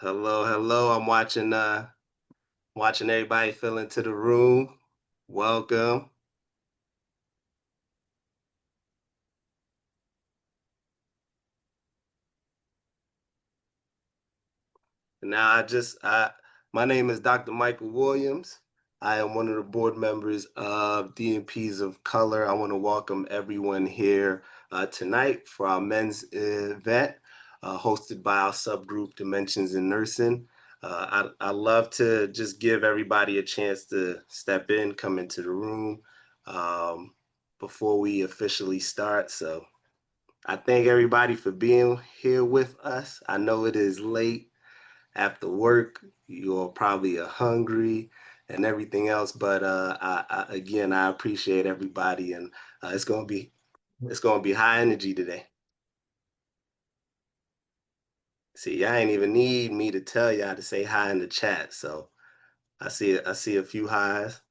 Hello, hello. I'm watching everybody fill into the room. Welcome. Now my name is Dr. Michael Williams. I am one of the board members of DNPs of Color. I want to welcome everyone here tonight for our men's event hosted by our subgroup Dimensions in Nursing. I love to just give everybody a chance to step in, come into the room um, before we officially start. So I thank everybody for being here with us. I know it is late after work. You're probably hungry and everything else, but again, I appreciate everybody, and it's gonna be high energy today. See, I ain't even need me to tell y'all to say hi in the chat, so I see a few highs.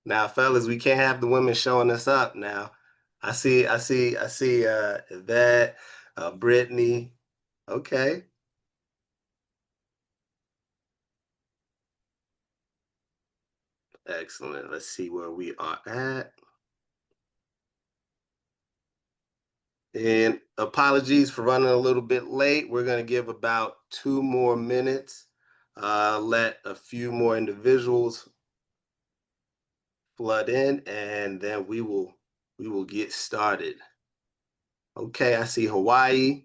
Now, fellas, we can't have the women showing us up now. I see Yvette, Brittany. Okay, excellent. Let's see where we are at. And apologies for running a little bit late. We're going to give about 2 more minutes, let a few more individuals flood in, and then we will get started. Okay, I see Hawaii.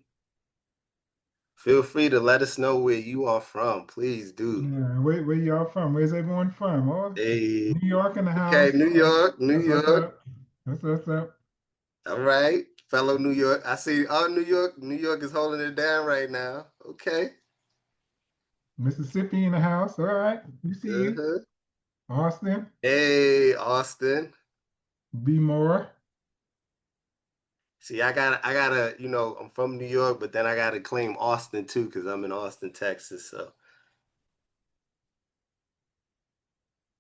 Feel free to let us know where you are from. Please do. Yeah, where y'all from? Where's everyone from? Oh, Hey, New York in the okay, house. New York, New That's what's York. up. That's what's up. All right, fellow New York. I see. Oh, New York. New York is holding it down right now. Okay. Mississippi in the house. All right. We see you. Uh-huh. Austin. Hey, Austin. Be more. See, I'm from New York, but then I gotta claim Austin too, because I'm in Austin, Texas. So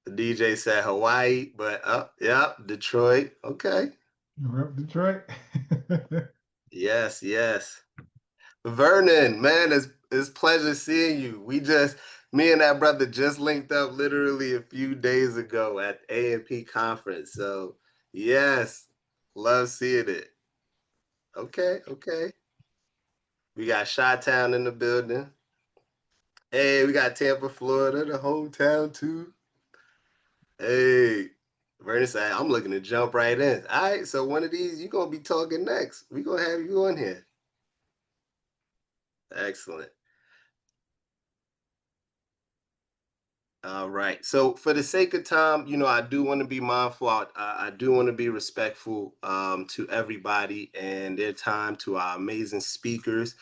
the DJ said Hawaii, but yeah, Detroit. Okay. Rep Detroit. Yes, yes. Vernon, man, it's pleasure seeing you. Me and that brother just linked up literally a few days ago at A&P conference. So yes, love seeing it. Okay, okay. We got Chi-Town in the building. Hey, we got Tampa, Florida, the hometown too. Hey, Vernon said, I'm looking to jump right in. All right, so one of these, you're gonna be talking next. We're gonna have you on here. Excellent. All right. So for the sake of time, I do want to be mindful. I do want to be respectful to everybody and their time, to our amazing speakers.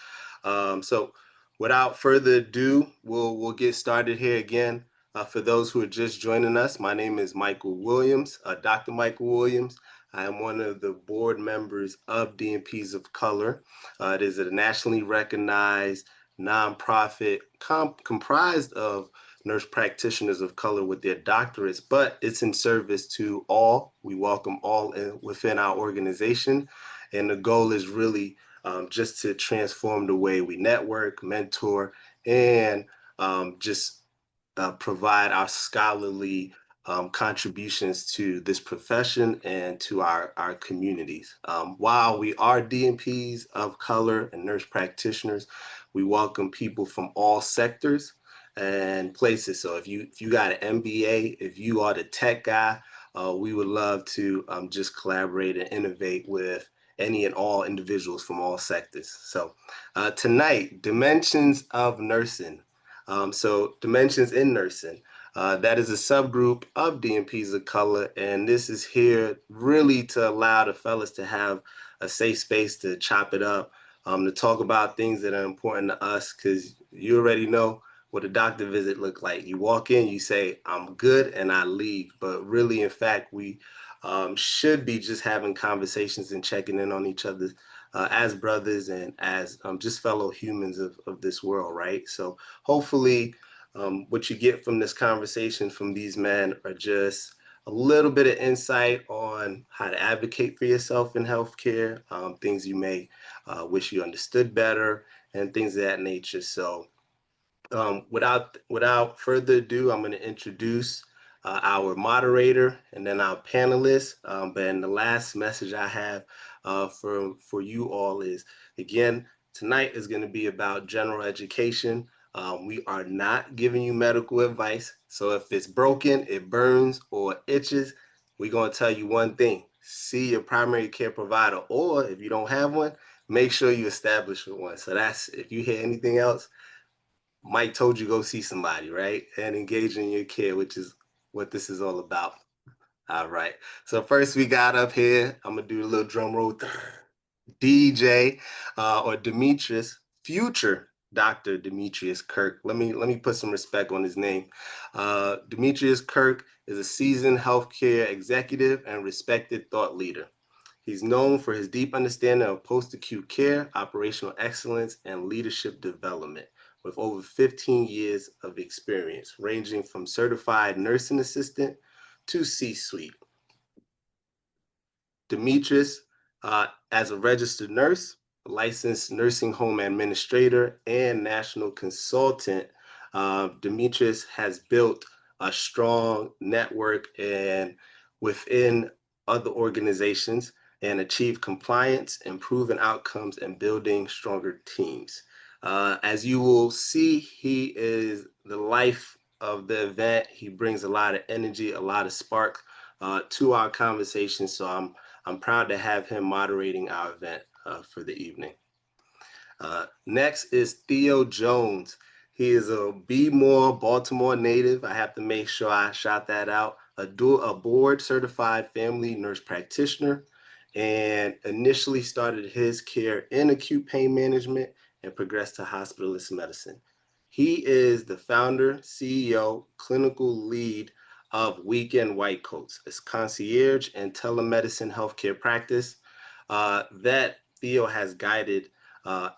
So without further ado, we'll get started here again. For those who are just joining us, my name is Michael Williams, Dr. Michael Williams. I am one of the board members of DNPs of Color. It is a nationally recognized nonprofit comprised of nurse practitioners of color with their doctorates, but it's in service to all. We welcome all within our organization. And the goal is really just to transform the way we network, mentor, and just provide our scholarly contributions to this profession and to our communities. While we are DNPs of color and nurse practitioners, we welcome people from all sectors and places. So if you got an MBA, if you are the tech guy, we would love to just collaborate and innovate with any and all individuals from all sectors. So tonight, Dimensions of Nursing. So Dimensions in Nursing. That is a subgroup of DNPs of Color, and this is here really to allow the fellas to have a safe space to chop it up, to talk about things that are important to us, because you already know what a doctor visit look like. You walk in, you say, I'm good, and I leave. But really, in fact, we should be just having conversations and checking in on each other as brothers and as just fellow humans of this world, right? So hopefully, what you get from this conversation from these men are just a little bit of insight on how to advocate for yourself in healthcare, things you may wish you understood better, and things of that nature. So without further ado, I'm going to introduce our moderator and then our panelists. But the last message I have for you all is, again, tonight is going to be about general education. We are not giving you medical advice. So if it's broken, it burns, or itches, we're going to tell you one thing: see your primary care provider, or if you don't have one, make sure you establish one. So that's, if you hear anything else, Mike told you go see somebody, right? And engage in your care, which is what this is all about. All right. So first we got up here, I'm gonna do a little drum roll. DJ or Demetrius, future Dr. Demetrius Kirk. Let me put some respect on his name. Demetrius Kirk is a seasoned healthcare executive and respected thought leader. He's known for his deep understanding of post-acute care, operational excellence, and leadership development, with over 15 years of experience, ranging from certified nursing assistant to C-suite. Demetrius, as a registered nurse, licensed nursing home administrator, and national consultant, Demetrius has built a strong network and within other organizations and achieved compliance, improving outcomes, and building stronger teams. As you will see, he is the life of the event. He brings a lot of energy, a lot of spark to our conversation. So I'm proud to have him moderating our event for the evening. Next is Theo Jones. He is a B More Baltimore native. I have to make sure I shout that out. A board certified family nurse practitioner, and initially started his care in acute pain management and progressed to hospitalist medicine. He is the founder, CEO, clinical lead of Weekend White Coats, a concierge and telemedicine healthcare practice that Theo has guided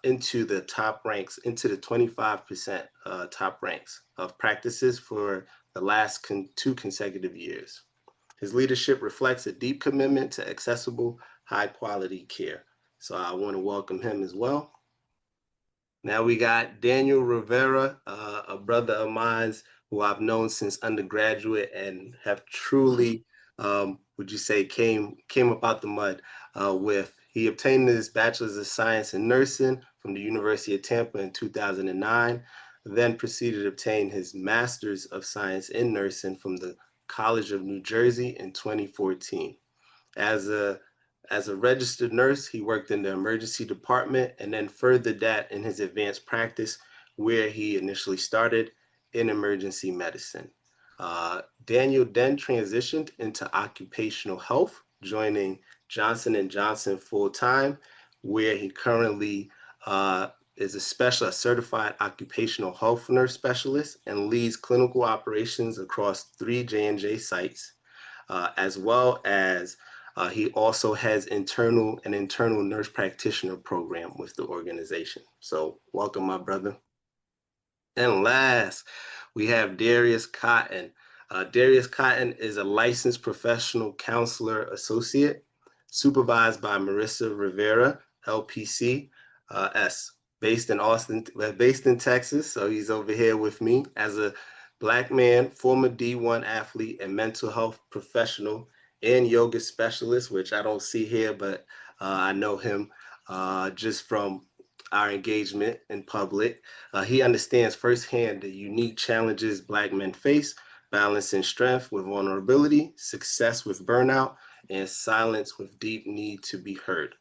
into the top ranks, into the 25% top ranks of practices for the last 2 consecutive years. His leadership reflects a deep commitment to accessible, high quality care. So I want to welcome him as well. Now we got Daniel Rivera, a brother of mine who I've known since undergraduate and have truly, would you say, came up out the mud with. He obtained his Bachelor's of Science in Nursing from the University of Tampa in 2009, then proceeded to obtain his Master's of Science in Nursing from the College of New Jersey in 2014. As a registered nurse, he worked in the emergency department and then furthered that in his advanced practice, where he initially started in emergency medicine. Daniel then transitioned into occupational health, joining Johnson & Johnson full-time, where he currently is a certified occupational health nurse specialist and leads clinical operations across 3 J&J sites, as well as he also has an internal nurse practitioner program with the organization. So welcome, my brother. And last, we have Darius Cotton. Darius Cotton is a licensed professional counselor associate, supervised by Marissa Rivera, LPC, S, based in Texas. So he's over here with me as a Black man, former D1 athlete, and mental health professional and yoga specialist, which I don't see here, but I know him just from our engagement in public. He understands firsthand the unique challenges Black men face, balancing strength with vulnerability, success with burnout, and silence with deep need to be heard.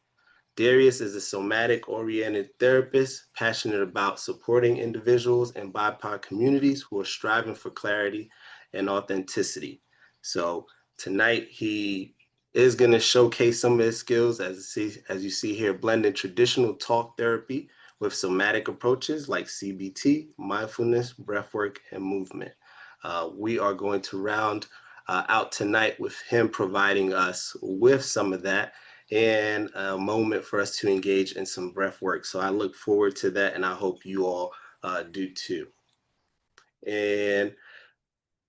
Darius is a somatic-oriented therapist, passionate about supporting individuals in BIPOC communities who are striving for clarity and authenticity. So tonight he is going to showcase some of his skills, as you see here, blending traditional talk therapy with somatic approaches like CBT, mindfulness, breathwork, and movement. We are going to round out tonight with him providing us with some of that and a moment for us to engage in some breath work. So I look forward to that, and I hope you all do too. And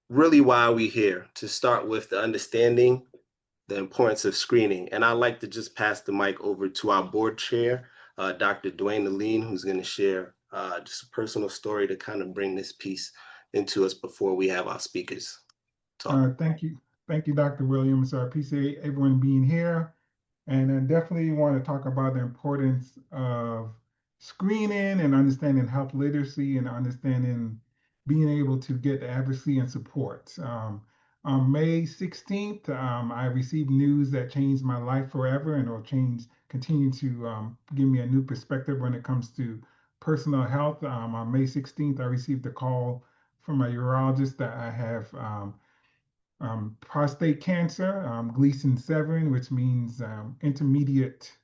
really, why are we here? To start with the understanding the importance of screening. And I'd like to just pass the mic over to our board chair, Dr. Dwayne Aline, who's going to share just a personal story to kind of bring this piece into us before we have our speakers talk. Thank you. Thank you, Dr. Williams. I appreciate everyone being here. And I definitely want to talk about the importance of screening and understanding health literacy and understanding being able to get advocacy and support. On May 16th, I received news that changed my life forever and will continue to give me a new perspective when it comes to personal health. On May 16th, I received a call from a urologist that I have prostate cancer, Gleason 7, which means intermediate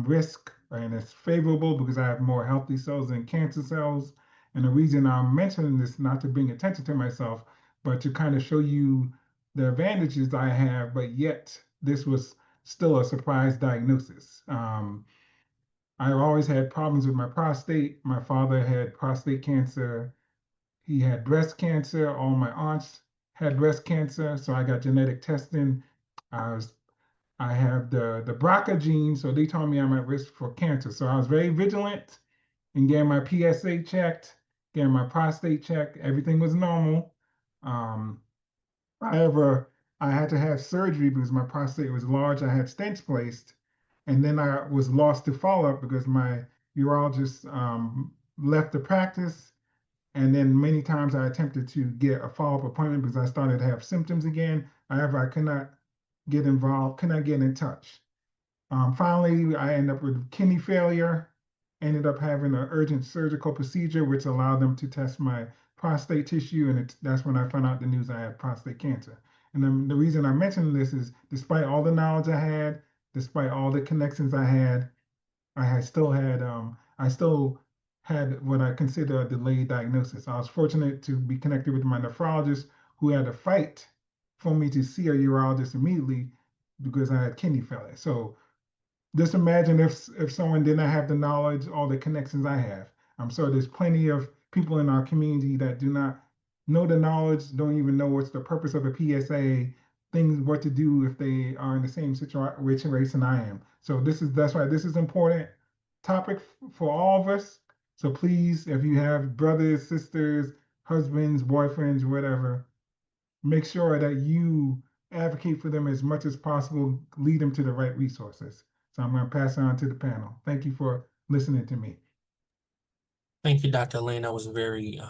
risk, and it's favorable because I have more healthy cells than cancer cells. And the reason I'm mentioning this, not to bring attention to myself, but to kind of show you the advantages I have, but yet this was still a surprise diagnosis. I always had problems with my prostate. My father had prostate cancer. He had breast cancer. All my aunts had breast cancer, so I got genetic testing. I was I have the BRCA gene, so they told me I'm at risk for cancer. So I was very vigilant and getting my PSA checked, getting my prostate checked. Everything was normal. Um, However, I had to have surgery because my prostate was large. I had stents placed, and then I was lost to follow up because my urologist left the practice, and then many times I attempted to get a follow-up appointment because I started to have symptoms again. However, I could not get involved, could not get in touch. Finally, I ended up with kidney failure, ended up having an urgent surgical procedure, which allowed them to test my prostate tissue. And that's when I found out the news I had prostate cancer. And then the reason I mention this is despite all the knowledge I had, despite all the connections I still had what I consider a delayed diagnosis. I was fortunate to be connected with my nephrologist who had to fight for me to see a urologist immediately because I had kidney failure. So just imagine if someone did not have the knowledge, all the connections I have. I'm sure there's plenty of people in our community that do not know the knowledge, don't even know what's the purpose of a PSA, things what to do if they are in the same situation I am. So that's why this is important topic for all of us. So please, if you have brothers, sisters, husbands, boyfriends, whatever, make sure that you advocate for them as much as possible, lead them to the right resources. So I'm going to pass it on to the panel. Thank you for listening to me. Thank you, Dr. Lane. That was very,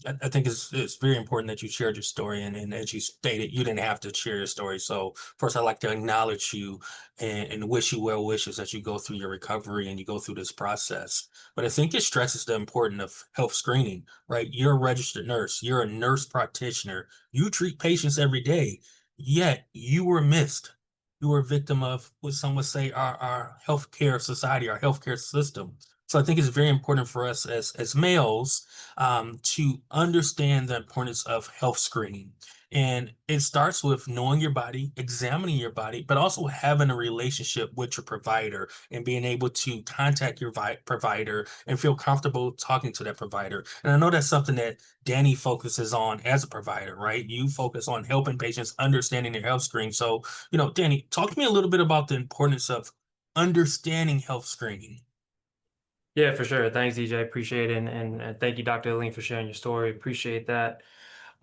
I think it's very important that you shared your story. And as you stated, you didn't have to share your story. So first, I'd like to acknowledge you and wish you well wishes as you go through your recovery and you go through this process. But I think it stresses the importance of health screening, right? You're a registered nurse. You're a nurse practitioner. You treat patients every day, yet you were missed. You were a victim of what some would say our healthcare society, our healthcare system. So I think it's very important for us as males to understand the importance of health screening. And it starts with knowing your body, examining your body, but also having a relationship with your provider and being able to contact your provider and feel comfortable talking to that provider. And I know that's something that Danny focuses on as a provider, right? You focus on helping patients understanding their health screen. So, Danny, talk to me a little bit about the importance of understanding health screening. Yeah, for sure. Thanks, DJ. Appreciate it. And thank you, Dr. Aline, for sharing your story. Appreciate that.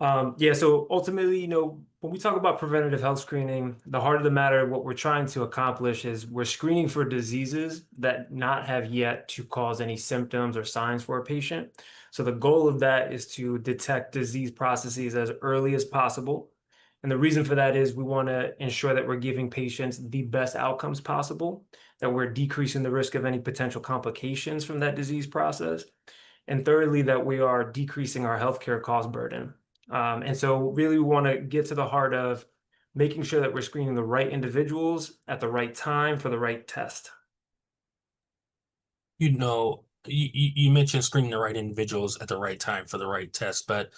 Yeah, so ultimately, when we talk about preventative health screening, the heart of the matter, what we're trying to accomplish is we're screening for diseases that not have yet to cause any symptoms or signs for a patient. So the goal of that is to detect disease processes as early as possible. And the reason for that is we want to ensure that we're giving patients the best outcomes possible, that we're decreasing the risk of any potential complications from that disease process. And thirdly, that we are decreasing our healthcare cost burden. And so really we want to get to the heart of making sure that we're screening the right individuals at the right time for the right test. You mentioned screening the right individuals at the right time for the right test, but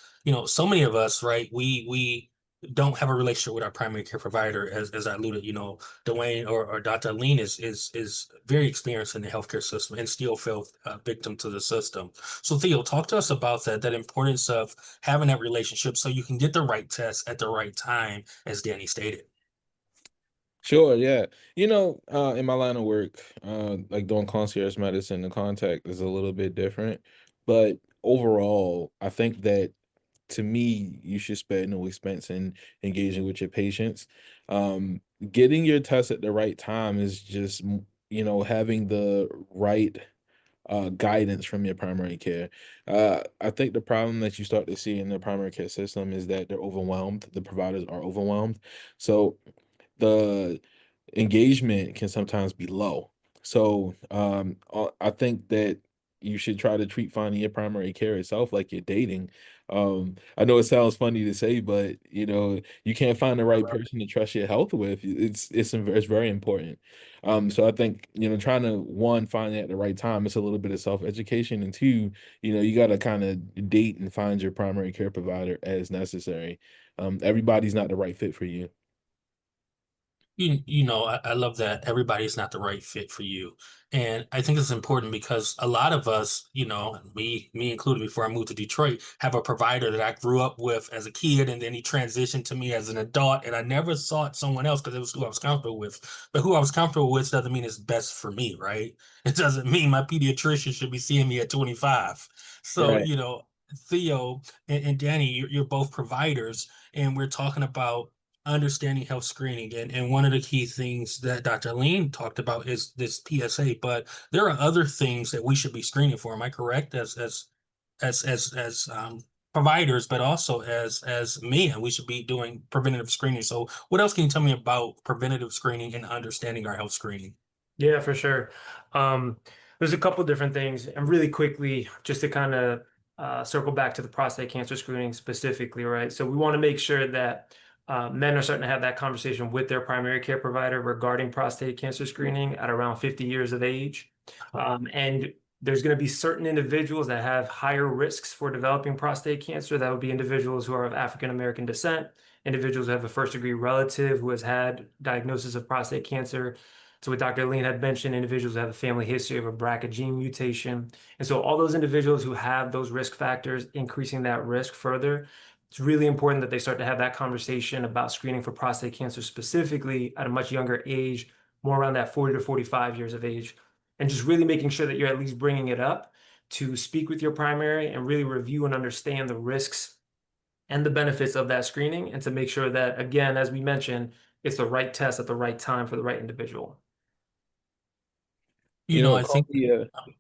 so many of us, right, we don't have a relationship with our primary care provider, as I alluded. Dwayne or Dr. Lean is very experienced in the healthcare system and still fell victim to the system. So Theo, talk to us about that importance of having that relationship so you can get the right test at the right time, as Danny stated. Sure, yeah. In my line of work, like doing concierge medicine, the contact is a little bit different. But overall, I think that to me, you should spare no expense in engaging with your patients. Um, Getting your test at the right time is just, having the right guidance from your primary care. I think the problem that you start to see in the primary care system is that they're overwhelmed. The providers are overwhelmed. So the engagement can sometimes be low. So I think that you should try to treat finding your primary care itself like you're dating. I know it sounds funny to say, but you can't find the I right love person to trust your health with. It's very important. So I think trying to one find it at the right time. It's a little bit of self education, and two, you got to kind of date and find your primary care provider as necessary. Everybody's not the right fit for you. I love that everybody's not the right fit for you. And I think it's important because a lot of us, me included before I moved to Detroit, have a provider that I grew up with as a kid, and then he transitioned to me as an adult, and I never sought someone else because it was who I was comfortable with. But who I was comfortable with doesn't mean it's best for me, right? It doesn't mean my pediatrician should be seeing me at 25. So, Right. Theo and Danny, you're both providers, and we're talking about understanding health screening. And one of the key things that Dr. Lean talked about is this PSA, but there are other things that we should be screening for. Am I correct? As providers, but also as men, we should be doing preventative screening. So what else can you tell me about preventative screening and understanding our health screening? Yeah, for sure. Um, there's a couple different things, and really quickly, just to kind of circle back to the prostate cancer screening specifically, right? So we want to make sure that men are starting to have that conversation with their primary care provider regarding prostate cancer screening at around 50 years of age. And there's going to be certain individuals that have higher risks for developing prostate cancer. That would be individuals who are of African American descent, individuals who have a first degree relative who has had diagnosis of prostate cancer. So what Dr. Lean had mentioned, individuals who have a family history of a BRCA gene mutation. And so all those individuals who have those risk factors, increasing that risk further, it's really important that they start to have that conversation about screening for prostate cancer specifically at a much younger age, more around that 40 to 45 years of age, and just really making sure that you're at least bringing it up to speak with your primary and really review and understand the risks and the benefits of that screening, and to make sure that, again, as we mentioned, it's the right test at the right time for the right individual. I Call think, me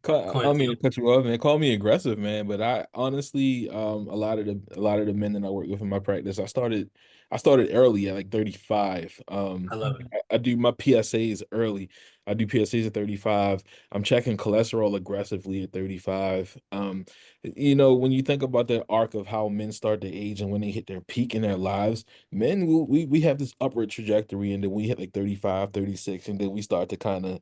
go I ahead, don't mean Theo. to cut you off, man. Call me aggressive, man. But I honestly, a lot of the men that I work with in my practice, I started early at like 35. I love it. I do my PSAs early. I do PSAs at 35. I'm checking cholesterol aggressively at 35. When you think about the arc of how men start to age and when they hit their peak in their lives, men we have this upward trajectory, and then we hit like 35, 36, and then we start to kind of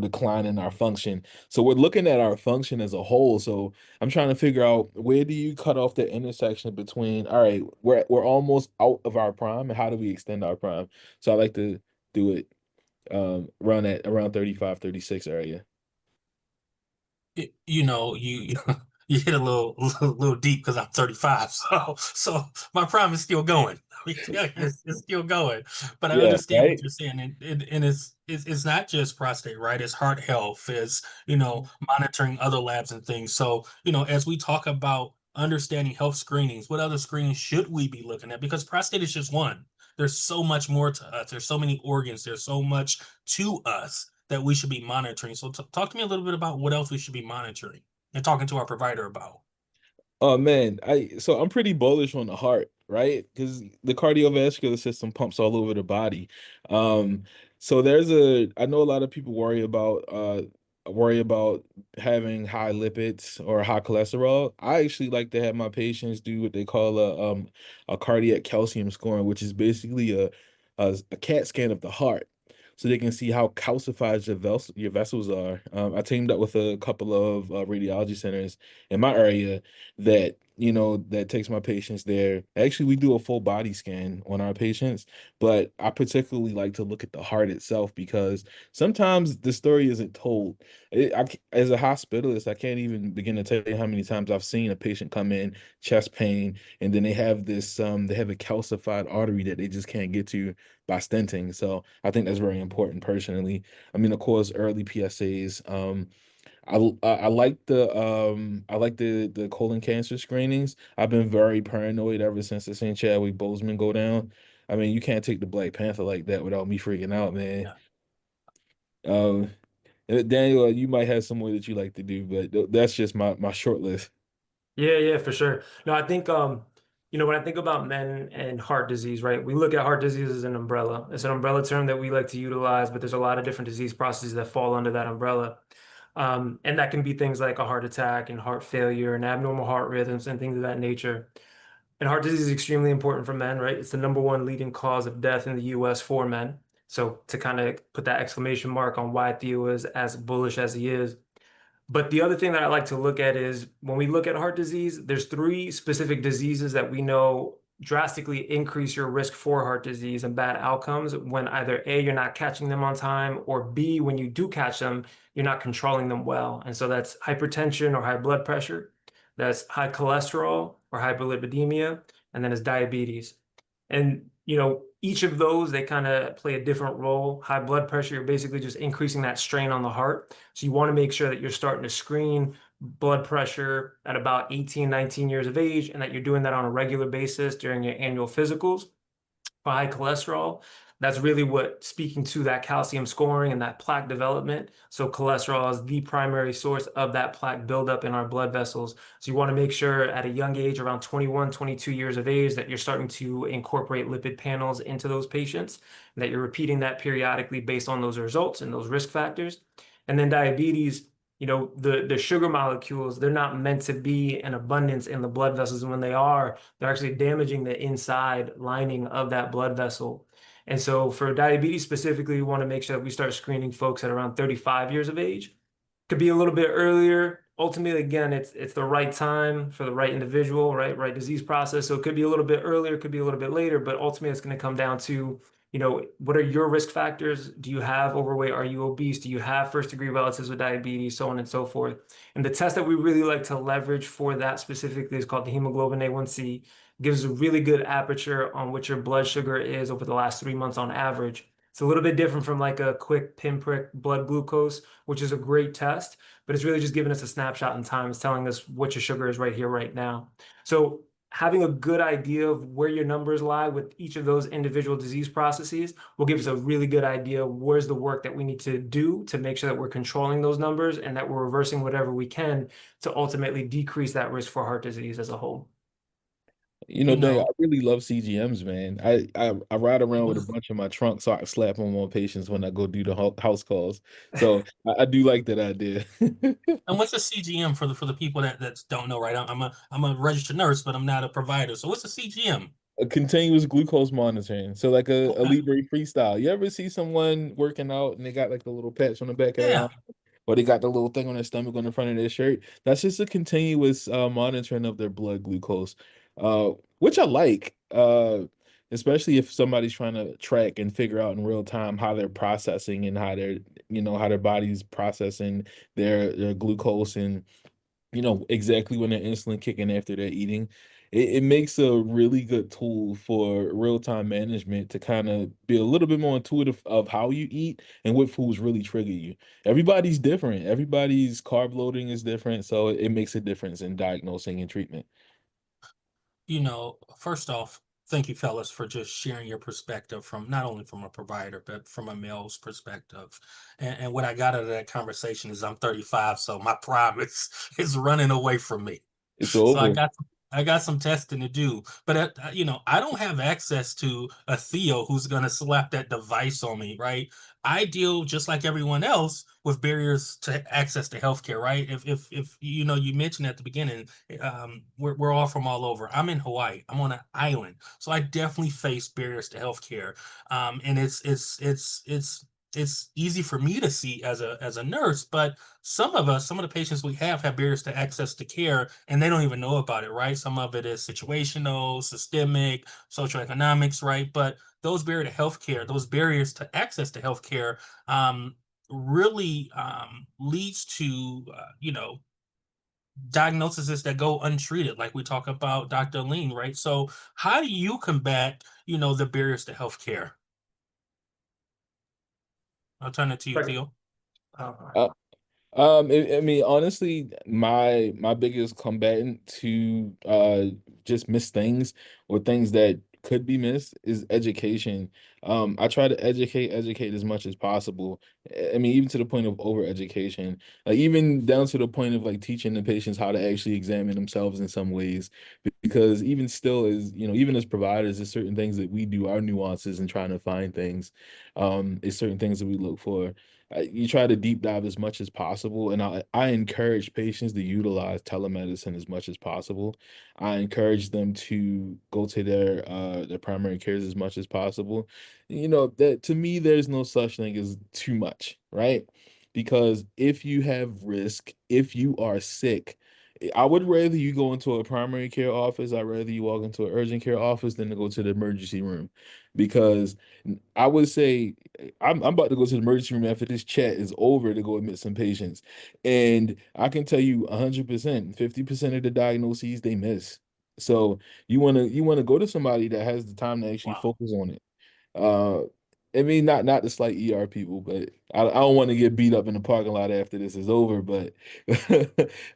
decline in our function. So we're looking at our function as a whole. So I'm trying to figure out, where do you cut off the intersection between, all right, we're almost out of our prime, and how do we extend our prime? So I like to do it around 35, 36 area. You you hit a little deep because I'm 35. So my prime is still going. I mean, yeah, it's still going. But I Yeah, understand what right. you're saying, and it's not just prostate, right? It's heart health, it's monitoring other labs and things. So as we talk about understanding health screenings, what other screenings should we be looking at? Because prostate is just one. There's so much more to us. There's so many organs. There's so much to us that we should be monitoring. So talk to me a little bit about what else we should be monitoring and talking to our provider about. Oh man, I'm pretty bullish on the heart, right? Because the cardiovascular system pumps all over the body. Um, so I know a lot of people worry about having high lipids or high cholesterol. I actually like to have my patients do what they call a cardiac calcium scoring, which is basically a CAT scan of the heart. So they can see how calcified your vessels are. I teamed up with a couple of radiology centers in my area that that takes my patients there. Actually, we do a full body scan on our patients, but I particularly like to look at the heart itself because sometimes the story isn't told. As a hospitalist, I can't even begin to tell you how many times I've seen a patient come in, chest pain, and then they have they have a calcified artery that they just can't get to by stenting. So I think that's very important personally. I mean, of course, early PSAs. I like the colon cancer screenings. I've been very paranoid ever since the St. Chadwick Boseman go down. I mean, you can't take the Black Panther like that without me freaking out, man. Yeah. Um, Daniel, you might have some more that you like to do, but that's just my short list. Yeah, yeah, for sure. No, I think when I think about men and heart disease, right? We look at heart disease as an umbrella. It's an umbrella term that we like to utilize, but there's a lot of different disease processes that fall under that umbrella. And that can be things like a heart attack and heart failure and abnormal heart rhythms and things of that nature. And heart disease is extremely important for men, right? It's the number one leading cause of death in the US for men. So to kind of put that exclamation mark on why Theo is as bullish as he is. But the other thing that I like to look at is when we look at heart disease, there's three specific diseases that we know drastically increase your risk for heart disease and bad outcomes when either A, you're not catching them on time, or B, when you do catch them, you're not controlling them well. And so that's hypertension or high blood pressure, that's high cholesterol or hyperlipidemia, and then it's diabetes. And each of those, they kind of play a different role. High blood pressure, you're basically just increasing that strain on the heart. So you want to make sure that you're starting to screen blood pressure at about 18, 19 years of age, and that you're doing that on a regular basis during your annual physicals. For high cholesterol, that's really what speaking to that calcium scoring and that plaque development. So cholesterol is the primary source of that plaque buildup in our blood vessels. So you want to make sure at a young age, around 21, 22 years of age, that you're starting to incorporate lipid panels into those patients, and that you're repeating that periodically based on those results and those risk factors. And then diabetes, the sugar molecules, they're not meant to be in abundance in the blood vessels. And when they are, they're actually damaging the inside lining of that blood vessel. And so for diabetes specifically, we want to make sure that we start screening folks at around 35 years of age. Could be a little bit earlier. Ultimately, again, it's the right time for the right individual, right disease process. So it could be a little bit earlier, could be a little bit later, but ultimately it's going to come down to what are your risk factors? Do you have overweight? Are you obese? Do you have first-degree relatives with diabetes? So on and so forth. And the test that we really like to leverage for that specifically is called the hemoglobin A1C. Gives a really good aperture on what your blood sugar is over the last 3 months on average. It's a little bit different from like a quick pinprick blood glucose, which is a great test, but it's really just giving us a snapshot in time. It's telling us what your sugar is right here, right now. So having a good idea of where your numbers lie with each of those individual disease processes will give us a really good idea of where's the work that we need to do to make sure that we're controlling those numbers and that we're reversing whatever we can to ultimately decrease that risk for heart disease as a whole. Dang, I really love CGMs, man. I ride around with a bunch in my trunk so I can slap them on patients when I go do the house calls. So I do like that idea. And what's a CGM for the people that don't know, right? I'm a registered nurse, but I'm not a provider. So what's a CGM? A continuous glucose monitoring. So like a Okay. Libre freestyle. You ever see someone working out and they got like a little patch on the back of their Yeah. arm? Or they got the little thing on their stomach on the front of their shirt? That's just a continuous monitoring of their blood glucose, which I like, especially if somebody's trying to track and figure out in real time how they're processing and how their body's processing their glucose and exactly when their insulin kicking after they're eating. It makes a really good tool for real-time management to kind of be a little bit more intuitive of how you eat and what foods really trigger you. Everybody's different. Everybody's carb loading is different, so it makes a difference in diagnosing and treatment. First off, thank you, fellas, for just sharing your perspective from not only from a provider, but from a male's perspective. And what I got out of that conversation is I'm 35, so my prime is running away from me. It's So over. I got some testing to do, but I don't have access to a Theo who's gonna slap that device on me, right? I deal just like everyone else with barriers to access to healthcare, right? If you mentioned at the beginning, we're all from all over. I'm in Hawaii. I'm on an island, so I definitely face barriers to healthcare, and it's it's easy for me to see as a nurse, but some of the patients we have barriers to access to care, and they don't even know about it, right? Some of it is situational, systemic, socioeconomics, right? But those barriers to healthcare, those barriers to access to healthcare, really leads to diagnoses that go untreated, like we talk about Dr. Lean, right? So how do you combat, the barriers to healthcare? I'll turn it to you, Right. Theo. Uh, I mean, honestly, my biggest combatant to just miss things or things that could be missed is education. I try to educate as much as possible. I mean, even to the point of over education, like even down to the point of like teaching the patients how to actually examine themselves in some ways. Because even still, as even as providers, there's certain things that we do, our nuances in trying to find things, is certain things that we look for. You try to deep dive as much as possible, and I encourage patients to utilize telemedicine as much as possible. I encourage them to go to their primary cares as much as possible. That to me, there's no such thing as too much, right? Because if you have risk, if you are sick, I would rather you go into a primary care office. I'd rather you walk into an urgent care office than to go to the emergency room, because I would say I'm about to go to the emergency room after this chat is over to go admit some patients. And I can tell you 100%, 50% of the diagnoses they miss. So you wanna go to somebody that has the time to actually Wow. focus on it. Uh, I mean, not to slight ER people, but I don't want to get beat up in the parking lot after this is over. But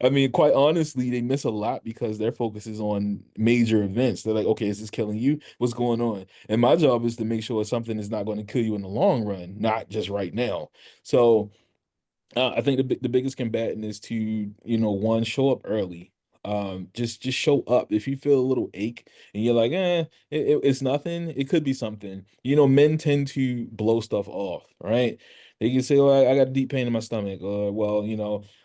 I mean, quite honestly, they miss a lot because their focus is on major events. They're like, okay, is this killing you? What's going on? And my job is to make sure something is not going to kill you in the long run, not just right now. So I think the biggest combatant is to, one, show up early. Just show up. If you feel a little ache and you're like, it's nothing, it could be something. Men tend to blow stuff off, right? They can say, "Oh, I got a deep pain in my stomach," or, "Well,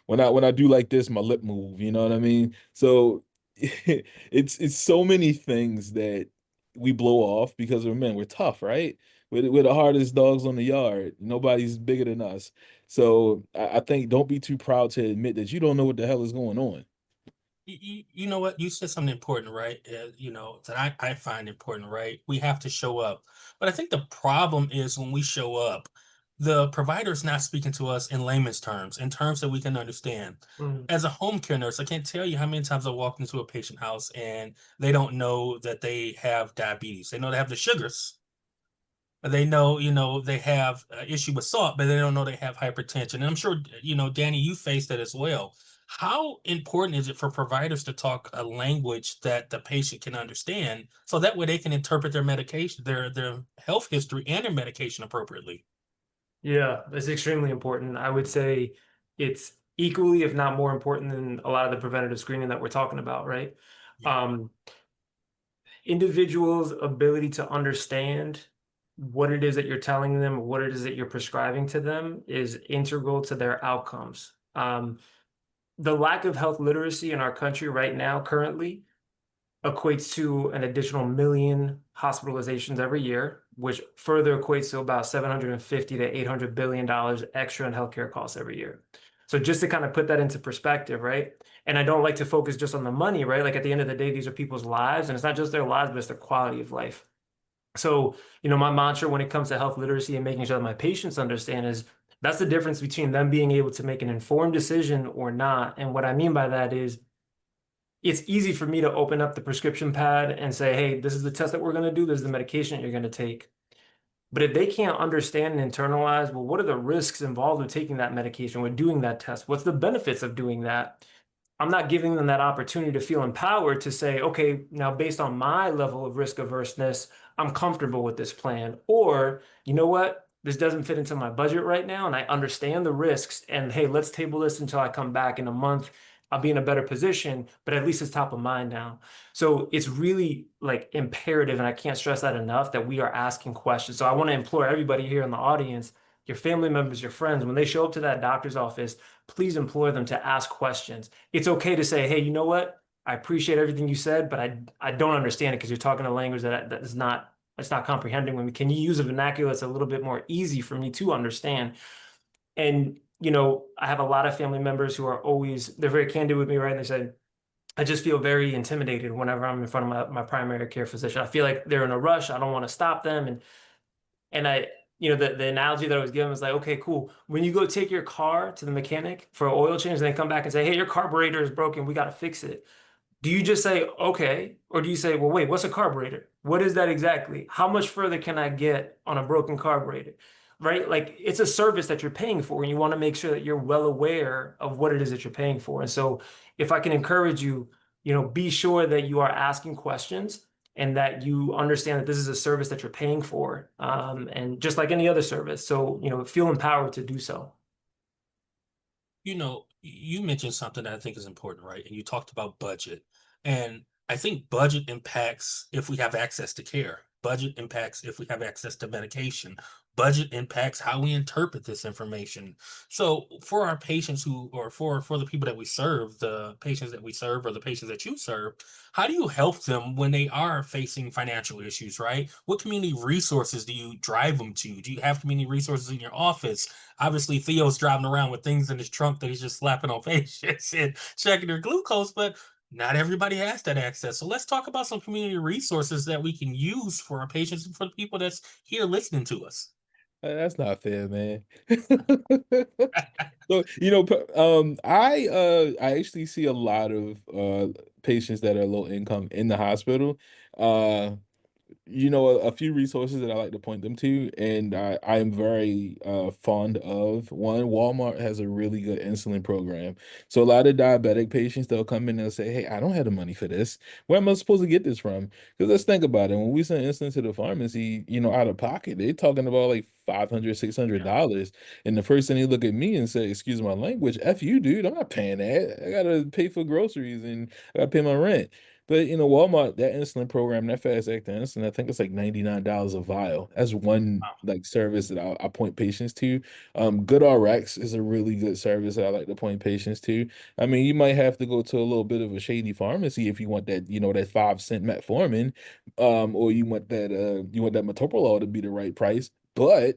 when I do like this, my lip move." You know what I mean? So it's so many things that we blow off because we're men. We're tough, right? We're the hardest dogs on the yard. Nobody's bigger than us. So I think don't be too proud to admit that you don't know what the hell is going on. You know what? You said something important, right? That I find important, right? We have to show up. But I think the problem is when we show up, the provider's not speaking to us in layman's terms, in terms that we can understand. Mm. As a home care nurse, I can't tell you how many times I walked into a patient house and they don't know that they have diabetes. They know they have the sugars. They know, they have issue with salt, but they don't know they have hypertension. And I'm sure, Danny, you faced that as well. How important is it for providers to talk a language that the patient can understand so that way they can interpret their medication, their health history and their medication appropriately? Yeah, it's extremely important. I would say it's equally, if not more important than a lot of the preventative screening that we're talking about, right? Yeah. Um, Individuals' ability to understand what it is that you're telling them, what it is that you're prescribing to them is integral to their outcomes. The lack of health literacy in our country right now, currently, equates to an additional million hospitalizations every year, which further equates to about 750 to $800 billion extra in healthcare costs every year. So just to kind of put that into perspective, right? And I don't like to focus just on the money, right? Like at the end of the day, these are people's lives, and it's not just their lives, but it's their quality of life. So, my mantra when it comes to health literacy and making sure that my patients understand is that's the difference between them being able to make an informed decision or not. And what I mean by that is it's easy for me to open up the prescription pad and say, hey, this is the test that we're going to do. This is the medication you're going to take. But if they can't understand and internalize, well, what are the risks involved with taking that medication, with doing that test? What's the benefits of doing that? I'm not giving them that opportunity to feel empowered to say, okay, now based on my level of risk averseness, I'm comfortable with this plan. Or, you know what? This doesn't fit into my budget right now, and I understand the risks. And hey, let's table this until I come back in a month. I'll be in a better position, but at least it's top of mind now. So it's really like imperative, and I can't stress that enough, that we are asking questions. So I want to implore everybody here in the audience, your family members, your friends, when they show up to that doctor's office, please implore them to ask questions. It's okay to say, hey, you know what? I appreciate everything you said, but I don't understand it because you're talking a language that is not it's not comprehending with me. Can you use a vernacular that's a little bit more easy for me to understand? And, you know, I have a lot of family members who are always, they're very candid with me, right? And they say, I just feel very intimidated whenever I'm in front of my primary care physician. I feel like they're in a rush. I don't want to stop them. And I, you know, the analogy that I was given was like, okay, cool. When you go take your car to the mechanic for an oil change and they come back and say, hey, your carburetor is broken, we got to fix it. Do you just say, okay? Or do you say, well, wait, what's a carburetor? What is that exactly? How much further can I get on a broken carburetor? Right? Like it's a service that you're paying for, and you want to make sure that you're well aware of what it is that you're paying for. And so if I can encourage you, you know, be sure that you are asking questions and that you understand that this is a service that you're paying for. And just like any other service. So, you know, feel empowered to do so. You know, you mentioned something that I think is important, right? And you talked about budget. And I think budget impacts if we have access to care. Budget impacts if we have access to medication. Budget impacts how we interpret this information. So for our patients who, or for the people that we serve, the patients that we serve or the patients that you serve, how do you help them when they are facing financial issues, right? What community resources do you drive them to? Do you have community resources in your office? Obviously, Theo's driving around with things in his trunk that he's just slapping on patients and checking their glucose, but not everybody has that access. So let's talk about some community resources that we can use for our patients and for the people that's here listening to us. That's not fair, man. So, you know, I actually see a lot of patients that are low income in the hospital. Uh you know, a few resources that I like to point them to, and I am very fond of one. Walmart has a really good insulin program. So a lot of diabetic patients, they'll come in and say, "Hey, I don't have the money for this. Where am I supposed to get this from?" Because let's think about it. When we send insulin to the pharmacy, you know, out of pocket, they're talking about like $500, $600. And the first thing they look at me and say, "Excuse my language, F you, dude. I'm not paying that. I gotta pay for groceries and I gotta pay my rent." But you know, Walmart, that insulin program, that fast acting insulin, I think it's like $99 a vial. That's one like service that I point patients to. GoodRx is a really good service that I like to point patients to. I mean, you might have to go to a little bit of a shady pharmacy if you want that, you know, that 5 cent metformin, or you want that metoprolol to be the right price. But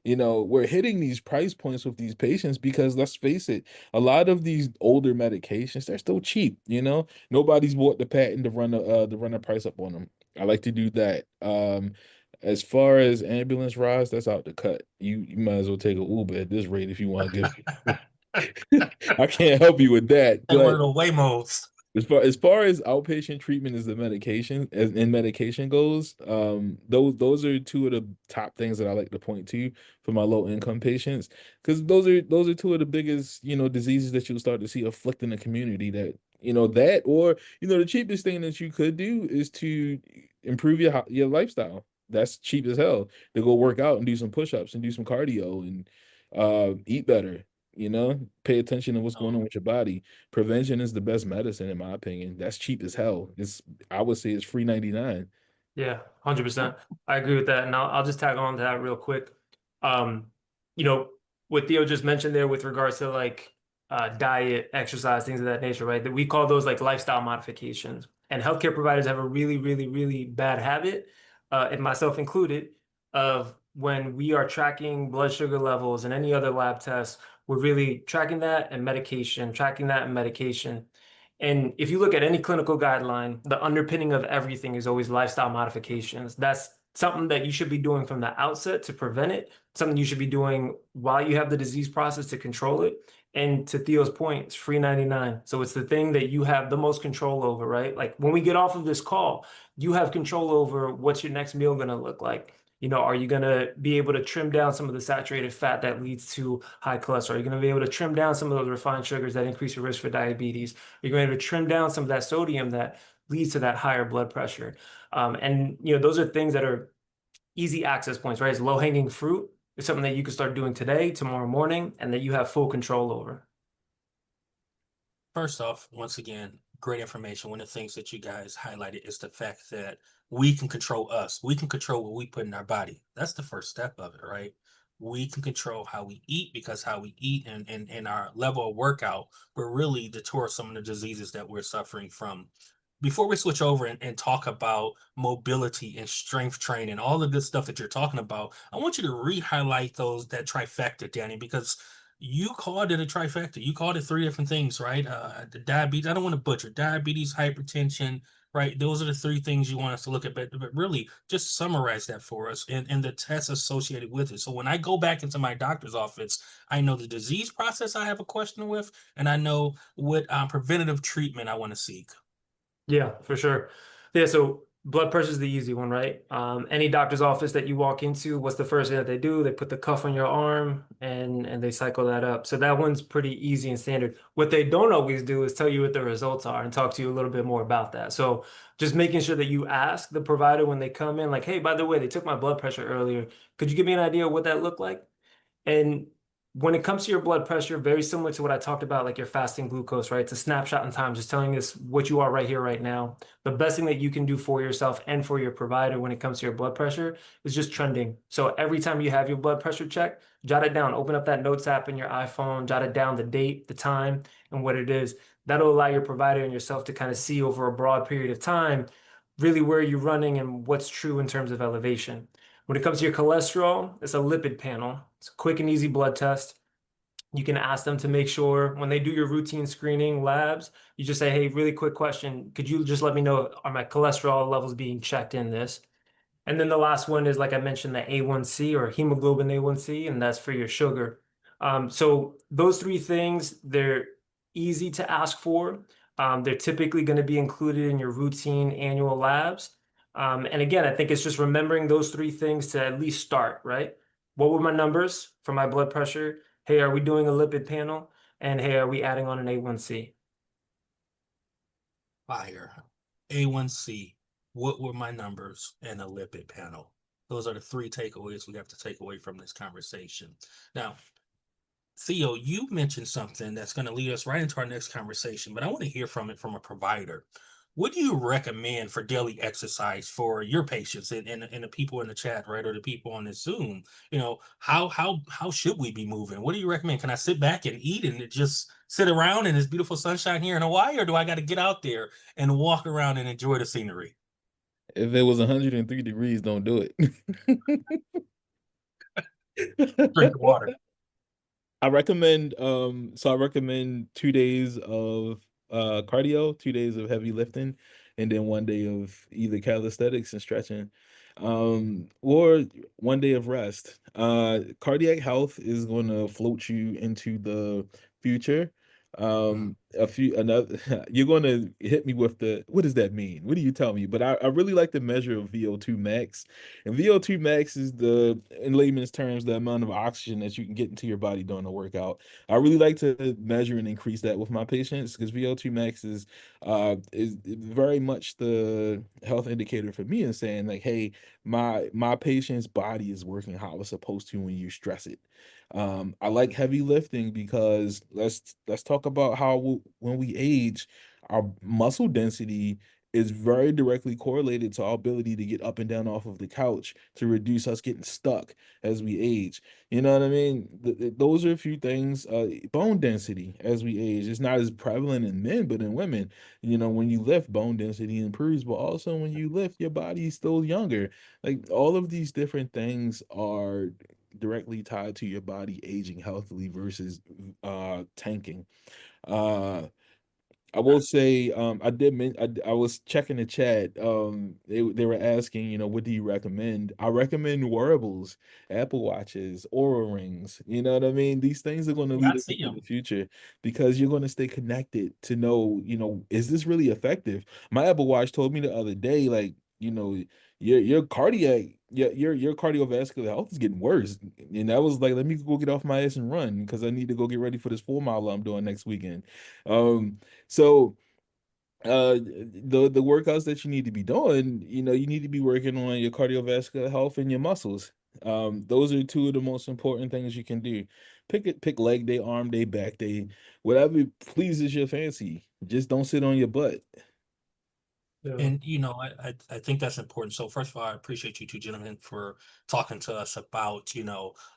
you know, we're hitting these price points with these patients because let's face it, a lot of these older medications, they're still cheap, you know. Nobody's bought the patent to run the price up on them. I like to do that. As far as ambulance rides, that's out the cut. You might as well take an Uber at this rate if you want to get. I can't help you with that, And one but of the Waymos. as far as outpatient treatment as the medication as in medication goes, those are two of the top things that I like to point to for my low income patients, because those are two of the biggest, you know, diseases that you'll start to see afflicting the community. That, you know, that, or you know, the cheapest thing that you could do is to improve your lifestyle. That's cheap as hell, to go work out and do some push-ups and do some cardio and eat better, you know, pay attention to what's going on with your body. Prevention is the best medicine, in my opinion. That's cheap as hell. I would say it's free 99. Yeah, 100%. I agree with that. And I'll just tag on to that real quick. Um, you know, what Theo just mentioned there with regards to like diet, exercise, things of that nature, right? That we call those like lifestyle modifications. And healthcare providers have a really, really, really bad habit, and myself included, of when we are tracking blood sugar levels and any other lab tests, we're really tracking that and medication, tracking that and medication. And if you look at any clinical guideline, the underpinning of everything is always lifestyle modifications. That's something that you should be doing from the outset to prevent it, something you should be doing while you have the disease process to control it. And to Theo's point, it's free 99. So it's the thing that you have the most control over, right? Like when we get off of this call, you have control over what's your next meal going to look like. You know, are you going to be able to trim down some of the saturated fat that leads to high cholesterol? Are you going to be able to trim down some of those refined sugars that increase your risk for diabetes? You're going to trim down some of that sodium that leads to that higher blood pressure. And, you know, those are things that are easy access points, right? It's low hanging fruit. It's something that you can start doing today, tomorrow morning, and that you have full control over. First off, once again, great information. One of the things that you guys highlighted is the fact that we can control us. We can control what we put in our body. That's the first step of it, right? We can control how we eat, because how we eat and our level of workout will really deter some of the diseases that we're suffering from. before we switch over and talk about mobility and strength training, all the good stuff that you're talking about, I want you to re-highlight that trifecta, Danny, because you called it a trifecta. You called it three different things, right? The diabetes, I don't want to butcher diabetes, hypertension, right? Those are the three things you want us to look at, but really just summarize that for us and the tests associated with it. So when I go back into my doctor's office, I know the disease process I have a question with, and I know what preventative treatment I want to seek. Yeah, for sure. Yeah, so blood pressure is the easy one, right? Any doctor's office that you walk into, what's the first thing that they do? They put the cuff on your arm and they cycle that up. So that one's pretty easy and standard. What they don't always do is tell you what the results are and talk to you a little bit more about that. So just making sure that you ask the provider when they come in, like, hey, by the way, they took my blood pressure earlier. Could you give me an idea of what that looked like? And when it comes to your blood pressure, very similar to what I talked about, like your fasting glucose, right? It's a snapshot in time, just telling us what you are right here, right now. The best thing that you can do for yourself and for your provider when it comes to your blood pressure is just trending. So every time you have your blood pressure check, jot it down. Open up that notes app in your iPhone, jot it down, the date, the time, and what it is. That'll allow your provider and yourself to kind of see over a broad period of time, really where you're running and what's true in terms of elevation. When it comes to your cholesterol, it's a lipid panel. It's a quick and easy blood test. You can ask them to make sure when they do your routine screening labs, you just say, hey, really quick question. Could you just let me know, are my cholesterol levels being checked in this? And then the last one is, like I mentioned, the A1C or hemoglobin A1C, and that's for your sugar. So those three things, they're easy to ask for. They're typically going to be included in your routine annual labs. And again, I think it's just remembering those three things to at least start, right? What were my numbers for my blood pressure? Hey, are we doing a lipid panel? And hey, are we adding on an A1C? Fire. A1C. What were my numbers and a lipid panel? Those are the three takeaways we have to take away from this conversation. Now, Theo, you mentioned something that's going to lead us right into our next conversation, but I want to hear from a provider. What do you recommend for daily exercise for your patients and the people in the chat, right, or the people on the Zoom? You know, how should we be moving? What do you recommend? Can I sit back and eat and just sit around in this beautiful sunshine here in Hawaii, or do I got to get out there and walk around and enjoy the scenery? If it was 103 degrees, don't do Drink the it. water. I recommend I recommend 2 days of cardio, 2 days of heavy lifting, and then 1 day of either calisthenics and stretching. Or 1 day of rest. Cardiac health is gonna float you into the future. A few another you're gonna hit me with the what does that mean? What do you tell me? But I really like the measure of VO2 max. And VO2 max is in layman's terms, the amount of oxygen that you can get into your body during a workout. I really like to measure and increase that with my patients because VO2 max is very much the health indicator for me and saying like, hey, my patient's body is working how it's supposed to when you stress it. I like heavy lifting because let's talk about how when we age, our muscle density is very directly correlated to our ability to get up and down off of the couch to reduce us getting stuck as we age. You know what I mean? Those are a few things. Bone density as we age is not as prevalent in men, but in women. You know, when you lift, bone density improves, but also when you lift, your body's still younger. Like all of these different things are directly tied to your body aging healthily versus tanking. Uh I will say, I was checking the chat. They were asking, you know, what do you recommend? I recommend wearables, Apple Watches, Aura Rings. You know what I mean? These things are going to Yeah, lead I us see into them. the future because you're going to stay connected to know, you know, is this really effective? My Apple Watch told me the other day, like, you know, your cardiac, your cardiovascular health is getting worse. And I was like, let me go get off my ass and run because I need to go get ready for this 4 mile I'm doing next weekend. So the workouts that you need to be doing, you know, you need to be working on your cardiovascular health and your muscles. Those are two of the most important things you can do. Pick leg day, arm day, back day, whatever pleases your fancy. Just don't sit on your butt. Yeah. And I think that's important. So first of all, I appreciate you two gentlemen for talking to us about,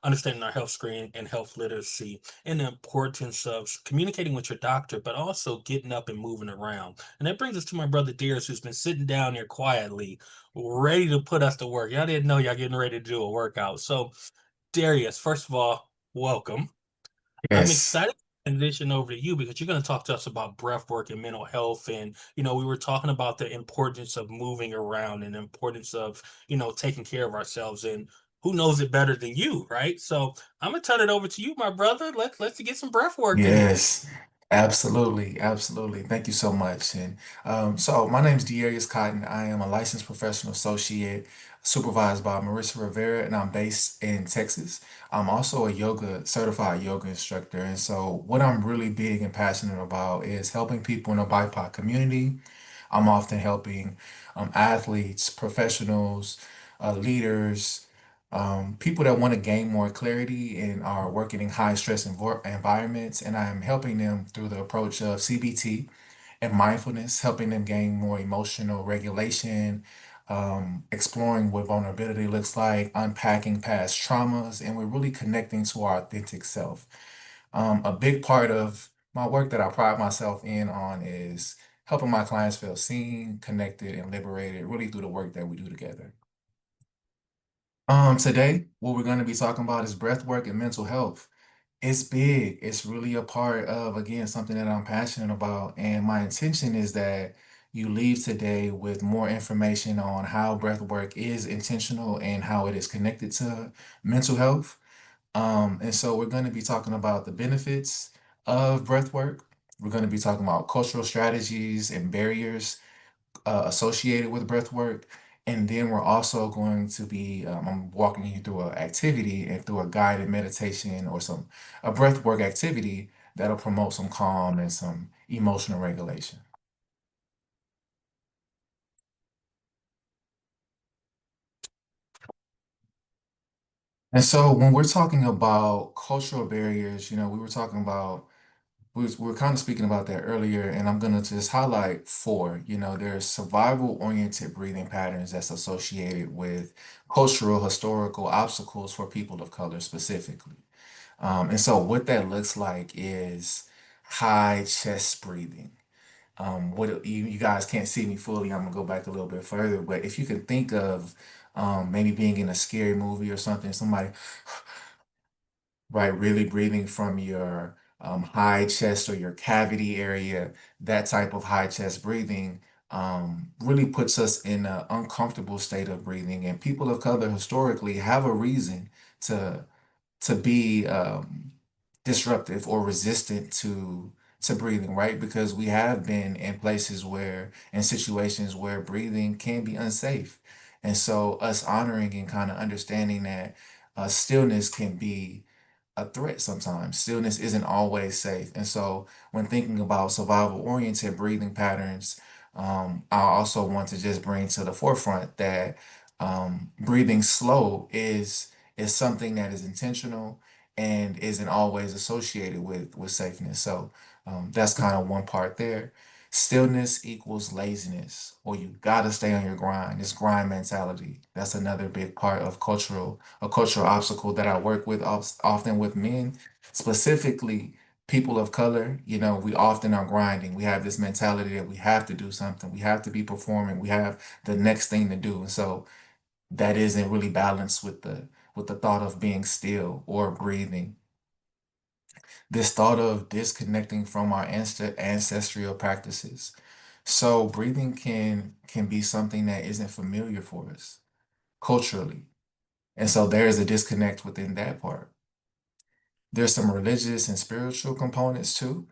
understanding our health screen and health literacy and the importance of communicating with your doctor, but also getting up and moving around. And that brings us to my brother Darius, who's been sitting down here quietly, ready to put us to work. Y'all didn't know y'all getting ready to do a workout. So Darius, first of all, welcome. I'm Yes. excited to transition over to you because you're going to talk to us about breath work and mental health. And, we were talking about the importance of moving around and the importance of, taking care of ourselves. And who knows it better than you, right? So I'm going to turn it over to you, my brother. Let's get some breath work in here. Yes. Absolutely. Absolutely. Thank you so much. And so my name is Dearius Cotton. I am a licensed professional associate supervised by Marissa Rivera, and I'm based in Texas. I'm also a certified yoga instructor. And so what I'm really big and passionate about is helping people in the BIPOC community. I'm often helping athletes, professionals, leaders, people that want to gain more clarity and are working in high stress environments. And I'm helping them through the approach of CBT and mindfulness, helping them gain more emotional regulation, exploring what vulnerability looks like, unpacking past traumas, and we're really connecting to our authentic self. A big part of my work that I pride myself in on is helping my clients feel seen, connected, and liberated, really through the work that we do together. Today, what we're going to be talking about is breath work and mental health. It's big. It's really a part of, again, something that I'm passionate about. And my intention is that you leave today with more information on how breath work is intentional and how it is connected to mental health. And so we're going to be talking about the benefits of breath work. We're going to be talking about cultural strategies and barriers associated with breath work. And then we're also going to be, I'm walking you through an activity and through a guided meditation or a breath work activity that'll promote some calm and some emotional regulation. And so when we're talking about cultural barriers, we were talking about we were kind of speaking about that earlier, and I'm gonna just highlight four. There's survival-oriented breathing patterns that's associated with cultural, historical obstacles for people of color specifically. And so what that looks like is high chest breathing. What you guys can't see me fully, I'm gonna go back a little bit further, but if you can think of maybe being in a scary movie or something, somebody right? Really breathing from your high chest or your cavity area, that type of high chest breathing really puts us in an uncomfortable state of breathing. And people of color historically have a reason to be disruptive or resistant to breathing, right? Because we have been in places where, in situations where breathing can be unsafe. And so us honoring and kind of understanding that stillness can be a threat sometimes. Stillness isn't always safe. And so when thinking about survival-oriented breathing patterns, I also want to just bring to the forefront that breathing slow is something that is intentional and isn't always associated with safeness. So that's kind of one part there. Stillness equals laziness, or you gotta stay on your grind. It's grind mentality. That's another big part of a cultural obstacle that I work with often with men, specifically people of color. We often are grinding. We have this mentality that we have to do something. We have to be performing. We have the next thing to do. And so that isn't really balanced with the thought of being still or breathing. This thought of disconnecting from our ancestral practices. So breathing can be something that isn't familiar for us culturally. And so there is a disconnect within that part. There's some religious and spiritual components too.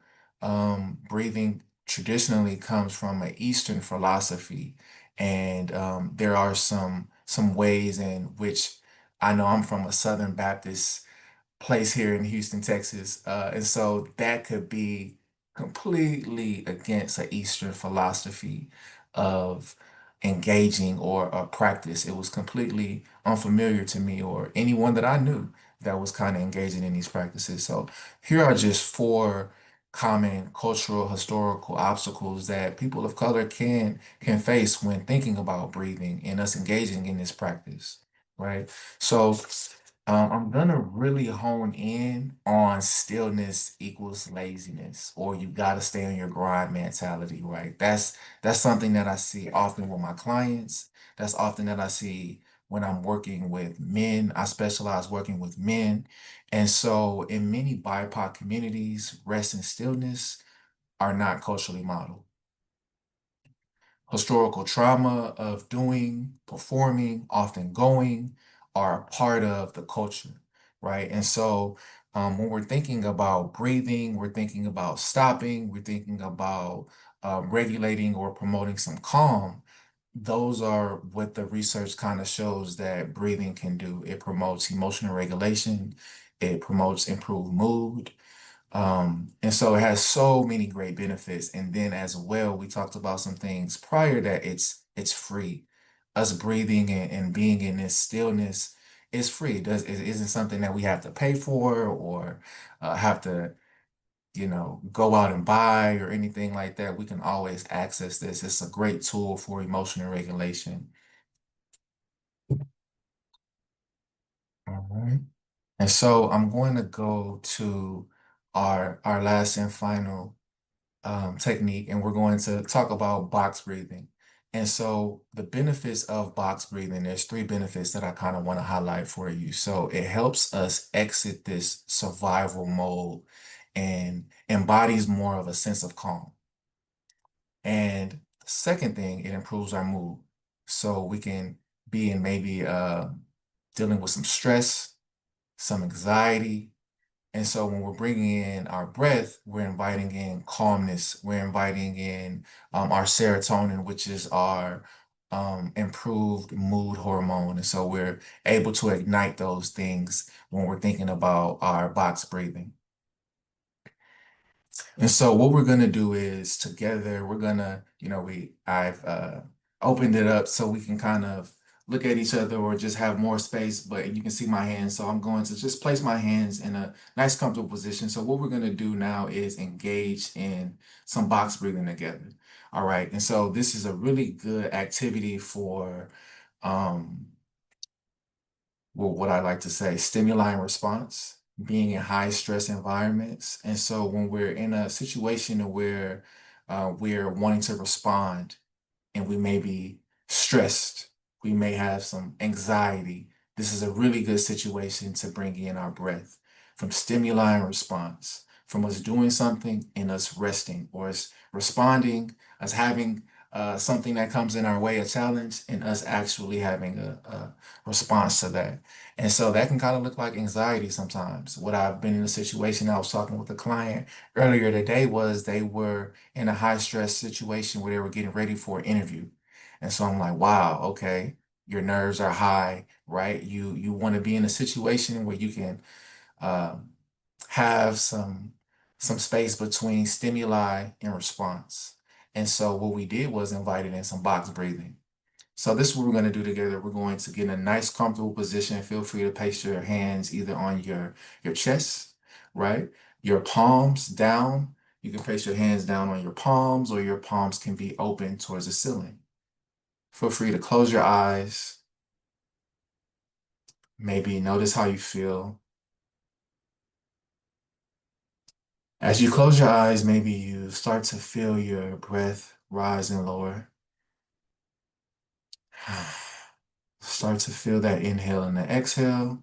Breathing traditionally comes from an Eastern philosophy, and there are some ways in which I know I'm from a Southern Baptist place here in Houston, Texas. And so that could be completely against an Eastern philosophy of engaging or a practice. It was completely unfamiliar to me or anyone that I knew that was kind of engaging in these practices. So here are just four common cultural, historical obstacles that people of color can face when thinking about breathing and us engaging in this practice, right? So I'm gonna really hone in on stillness equals laziness, or you gotta stay on your grind mentality, right? That's something that I see often with my clients. That's often that I see when I'm working with men. I specialize working with men. And so in many BIPOC communities, rest and stillness are not culturally modeled. Historical trauma of doing, performing, often going are a part of the culture, right? And so when we're thinking about breathing, we're thinking about stopping, we're thinking about regulating or promoting some calm. Those are what the research kind of shows that breathing can do. It promotes emotional regulation, it promotes improved mood, and so it has so many great benefits. And then as well, we talked about some things prior that it's free. Us breathing and being in this stillness is free. It isn't something that we have to pay for or have to, go out and buy or anything like that. We can always access this. It's a great tool for emotional regulation. All right. And so I'm going to go to our last and final technique, and we're going to talk about box breathing. And so the benefits of box breathing, there's three benefits that I kind of want to highlight for you. So it helps us exit this survival mode and embodies more of a sense of calm. And second thing, it improves our mood. So we can be in maybe dealing with some stress, some anxiety, and so when we're bringing in our breath, we're inviting in calmness. We're inviting in our serotonin, which is our improved mood hormone. And so we're able to ignite those things when we're thinking about our box breathing. And so what we're gonna do is together, we're gonna, I've opened it up so we can kind of look at each other or just have more space, but you can see my hands. So I'm going to just place my hands in a nice comfortable position. So what we're gonna do now is engage in some box breathing together. All right. And so this is a really good activity for well, what I like to say, stimuli and response, being in high stress environments. And so when we're in a situation where we're wanting to respond and we may be stressed, we may have some anxiety, this is a really good situation to bring in our breath from stimuli and response, from us doing something and us resting, or us responding, us having something that comes in our way, a challenge, and us actually having a response to that. And so that can kind of look like anxiety sometimes. What I've been in a situation, I was talking with a client earlier today, was they were in a high stress situation where they were getting ready for an interview. And so I'm like, wow, okay, your nerves are high, right? You want to be in a situation where you can um, have some space between stimuli and response. And so what we did was invited in some box breathing. So this is what we're going to do together. We're going to get in a nice, comfortable position. Feel free to place your hands either on your chest, right? Your palms down. You can place your hands down on your palms, or your palms can be open towards the ceiling. Feel free to close your eyes. Maybe notice how you feel. As you close your eyes, maybe you start to feel your breath rise and lower. Start to feel that inhale and the exhale.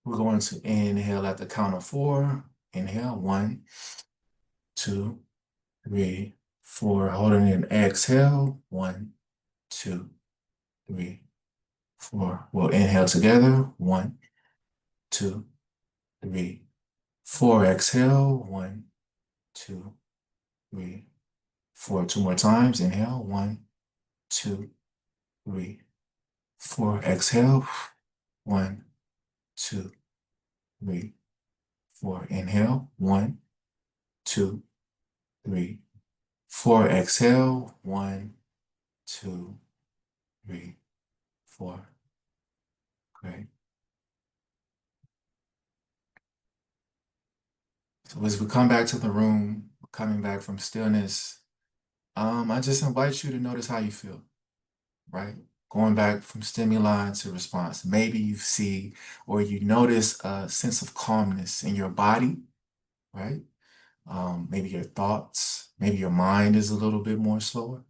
We're going to inhale at the count of 4. Inhale, 1, 2, 3, 4. Holding in, exhale, 1, 2, 3, 4. We'll inhale together, 1, 2, 3, 4. Exhale, 1, 2, 3, 4. 2 more times. Inhale, 1, 2, 3, 4. Exhale, 1, 2, 3, 4. Inhale, 1, 2, 3, 4. Exhale, 1, 2, 3, 4. Great. So as we come back to the room, coming back from stillness, I just invite you to notice how you feel, right? Going back from stimuli to response. Maybe you see or you notice a sense of calmness in your body, right? Maybe your thoughts, maybe your mind is a little bit more slower.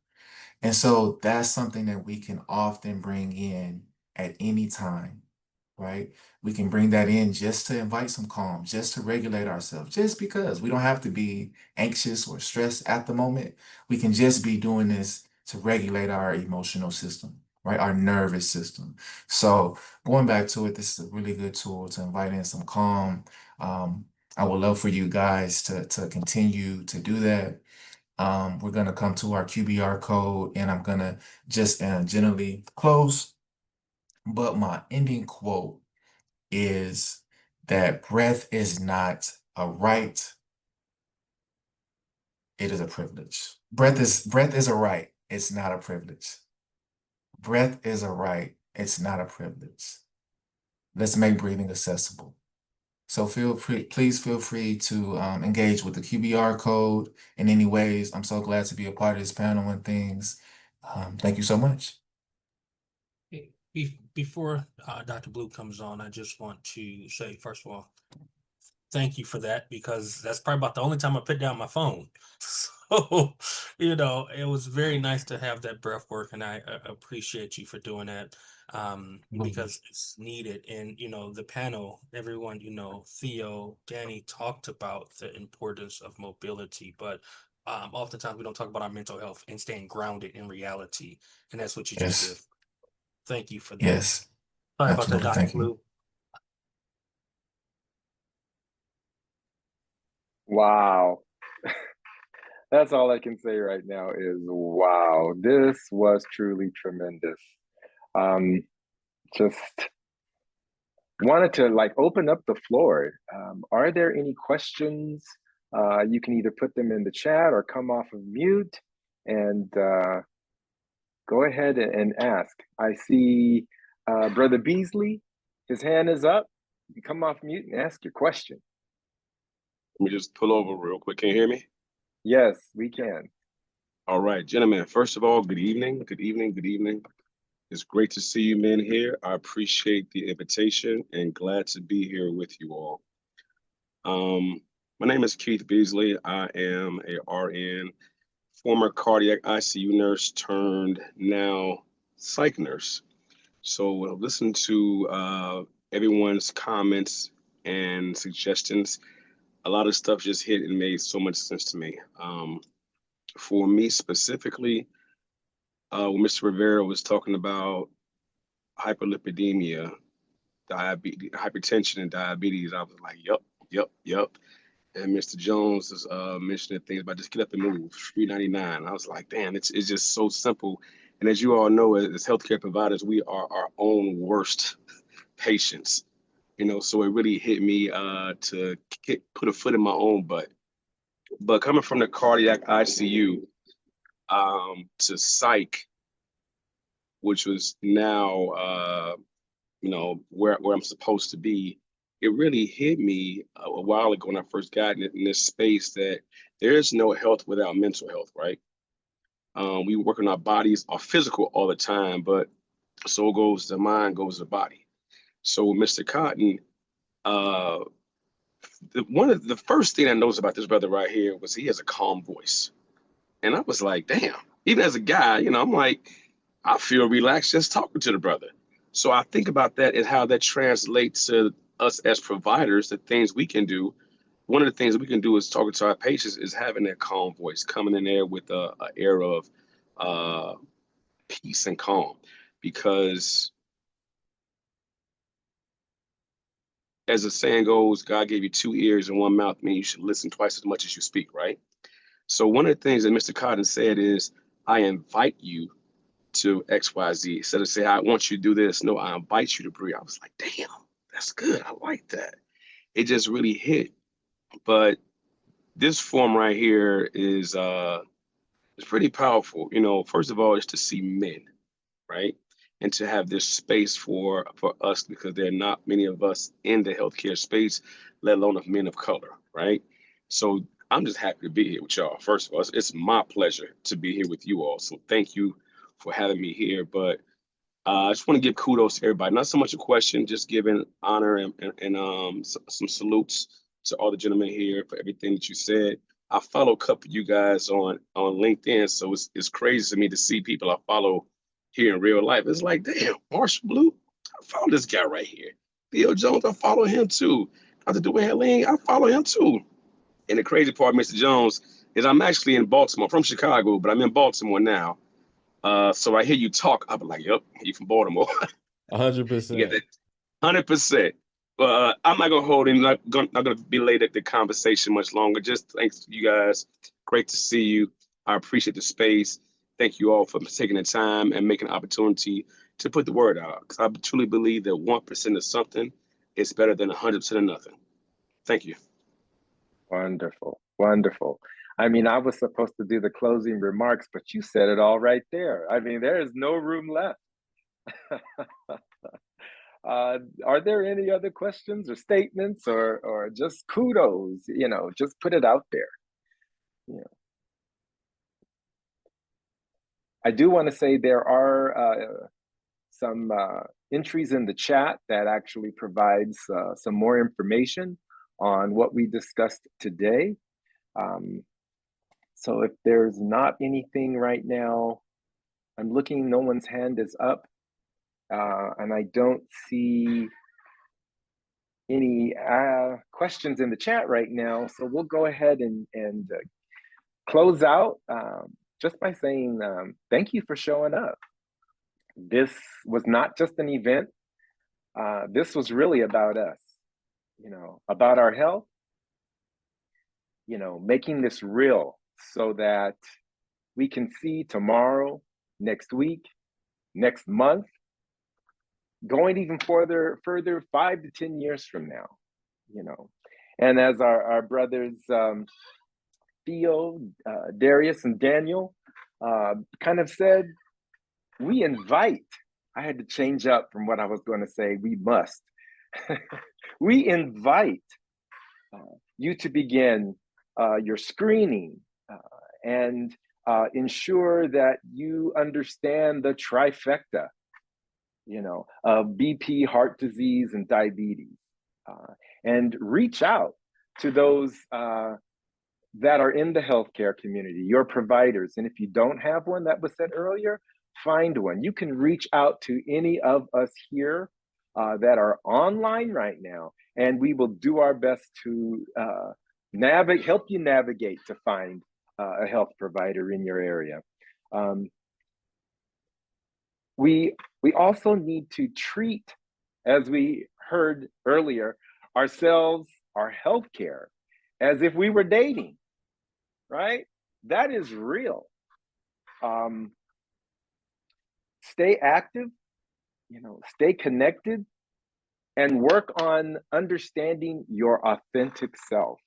And so that's something that we can often bring in at any time, right? We can bring that in just to invite some calm, just to regulate ourselves, just because we don't have to be anxious or stressed at the moment. We can just be doing this to regulate our emotional system, right? Our nervous system. So going back to it, this is a really good tool to invite in some calm. I would love for you guys to continue to do that. We're going to come to our QBR code and I'm going to just gently close. But my ending quote is that breath is not a right, it is a privilege. Breath is a right, it's not a privilege. Breath is a right, it's not a privilege. Let's make breathing accessible. So please feel free to engage with the QBR code in any ways. I'm so glad to be a part of this panel and things. Thank you so much. Before Dr. Blue comes on, I just want to say, first of all, thank you for that, because that's probably about the only time I put down my phone. So, it was very nice to have that breath work, and I appreciate you for doing that, because it's needed. And, the panel, everyone, Theo, Danny talked about the importance of mobility, but oftentimes we don't talk about our mental health and staying grounded in reality. And that's what you just did. Yes, Thank you for that. yes, Sorry about that, absolutely. Dr. Thank you. Blue. Wow. That's all I can say right now is wow. This was truly tremendous. Just wanted to open up the floor. Are there any questions? You can either put them in the chat or come off of mute and go ahead and ask. I see Brother Beasley, his hand is up. You come off mute and ask your question. Let me just pull over real quick. Can you hear me? Yes, we can. All right, gentlemen. First of all, good evening. Good evening. Good evening. It's great to see you men here. I appreciate the invitation and glad to be here with you all. My name is Keith Beasley. I am a RN, former cardiac ICU nurse turned now psych nurse. So listen to everyone's comments and suggestions. A lot of stuff just hit and made so much sense to me. For me specifically, when Mr. Rivera was talking about hyperlipidemia, diabetes, hypertension, and diabetes, I was like, yep. And Mr. Jones is mentioning things about just get up and move, 399. I was like, damn, it's just so simple. And as you all know, as healthcare providers, we are our own worst patients. So it really hit me to put a foot in my own butt. But coming from the cardiac ICU to psych, which was now, where I'm supposed to be, it really hit me a while ago when I first got in this space that there is no health without mental health, right? We work on our bodies, our physical all the time, but so goes the mind, goes the body. So Mr. Cotton, one of the first thing I noticed about this brother right here was he has a calm voice. And I was like, damn, even as a guy, I'm like, I feel relaxed just talking to the brother. So I think about that and how that translates to us as providers, the things we can do. One of the things we can do is talking to our patients is having that calm voice, coming in there with a air of peace and calm. Because as the saying goes, God gave you 2 ears and 1 mouth, meaning you should listen twice as much as you speak, right? So one of the things that Mr. Cotton said is, I invite you to XYZ. Instead of saying, I want you to do this, no, I invite you to breathe. I was like, damn, that's good. I like that. It just really hit. But this form right here is pretty powerful. First of all, is to see men, right? And to have this space for us, because there are not many of us in the healthcare space, let alone of men of color, right? So I'm just happy to be here with y'all. First of all, it's my pleasure to be here with you all. So thank you for having me here. But I just want to give kudos to everybody. Not so much a question, just giving honor and some salutes to all the gentlemen here for everything that you said. I follow a couple of you guys on LinkedIn, so it's crazy to me to see people I follow here in real life. It's like, damn, Marshall Blue, I follow this guy right here. Theo Jones, I follow him too. Dr. Dwayne Lane, I follow him too. And the crazy part, Mr. Jones, is I'm actually in Baltimore. I'm from Chicago, but I'm in Baltimore now. So I hear you talk, I'll be like, yep, you from Baltimore. 100%. You get that? 100%. I'm not gonna hold him. Not gonna belay the conversation much longer. Just thanks to you guys. Great to see you. I appreciate the space. Thank you all for taking the time and making an opportunity to put the word out. Because I truly believe that 1% of something is better than 100% of nothing. Thank you. Wonderful, wonderful. I mean, I was supposed to do the closing remarks, but you said it all right there. I mean, there is no room left. Are there any other questions or statements or just kudos? You know, just put it out there. You know, I do want to say there are some entries in the chat that actually provides some more information on what we discussed today. So if there's not anything right now, I'm looking, no one's hand is up, and I don't see any questions in the chat right now. So we'll go ahead and close out just by saying thank you for showing up. This was not just an event. This was really about us, you know, about our health, you know, making this real so that we can see tomorrow, next week, next month, going even further 5 to 10 years from now, you know. And as our brothers Theo, Darius, and Daniel kind of said, we invite, I had to change up from what I was going to say, we must. We invite you to begin your screening and ensure that you understand the trifecta, you know, of BP, heart disease, and diabetes, and reach out to those that are in the healthcare community, your providers. And if you don't have one, that was said earlier, find one. You can reach out to any of us here that are online right now, and we will do our best to help you navigate to find a health provider in your area. We also need to treat, as we heard earlier, ourselves, our healthcare, as if we were dating, right? That is real. Stay active, you know, stay connected, and work on understanding your authentic self.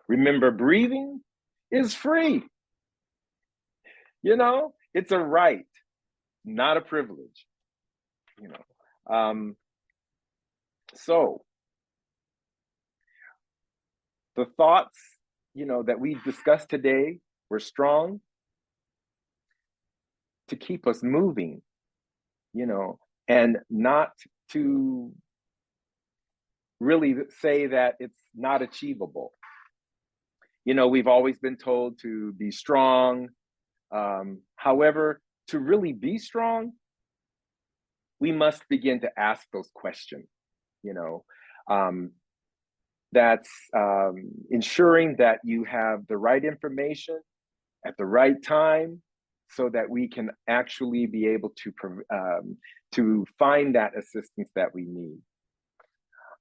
Remember, breathing is free. You know, it's a right, not a privilege, you know. So the thoughts, you know, that we discussed today were strong to keep us moving, you know, and not to really say that it's not achievable. You know, we've always been told to be strong. However, to really be strong, we must begin to ask those questions, you know. That's ensuring that you have the right information at the right time so that we can actually be able to find that assistance that we need.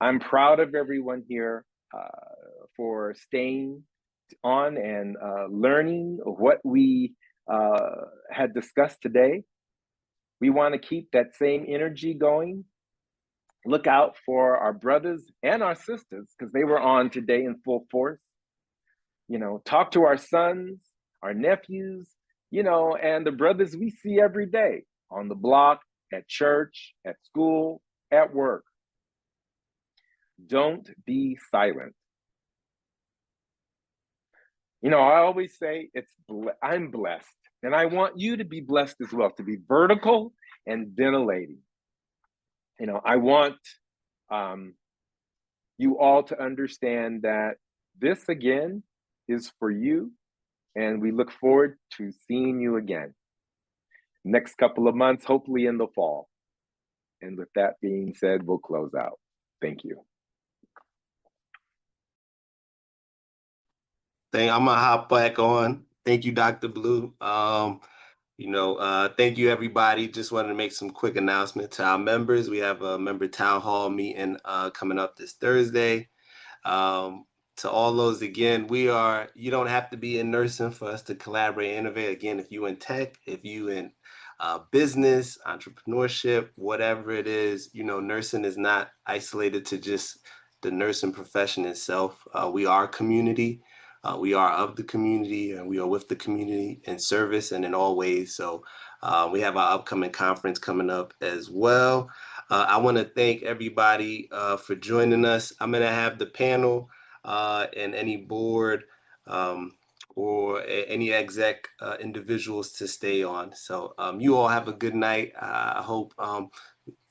I'm proud of everyone here for staying on and learning what we had discussed today. We want to keep that same energy going. Look out for our brothers and our sisters, because they were on today in full force. You know, talk to our sons, our nephews, you know, and the brothers we see every day on the block, at church, at school, at work. Don't be silent. You know, I always say I'm blessed, and I want you to be blessed as well, to be vertical and ventilating. You know, I want you all to understand that this again is for you, and we look forward to seeing you again next couple of months, hopefully in the fall. And with that being said, we'll close out. Thank you. I'm gonna hop back on. Thank you, Dr. Blue. Thank you, everybody. Just wanted to make some quick announcement to our members. We have a member town hall meeting coming up this Thursday. To all those, again, you don't have to be in nursing for us to collaborate and innovate. Again, if you in tech, if you in business, entrepreneurship, whatever it is, nursing is not isolated to just the nursing profession itself. We are community. We are of the community, and we are with the community in service and in all ways. So we have our upcoming conference coming up as well. I want to thank everybody for joining us. I'm going to have the panel and any board or any exec individuals to stay on. So you all have a good night. I hope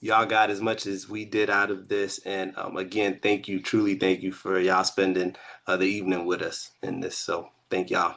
y'all got as much as we did out of this. And again, truly thank you for y'all spending the evening with us in this. So thank y'all.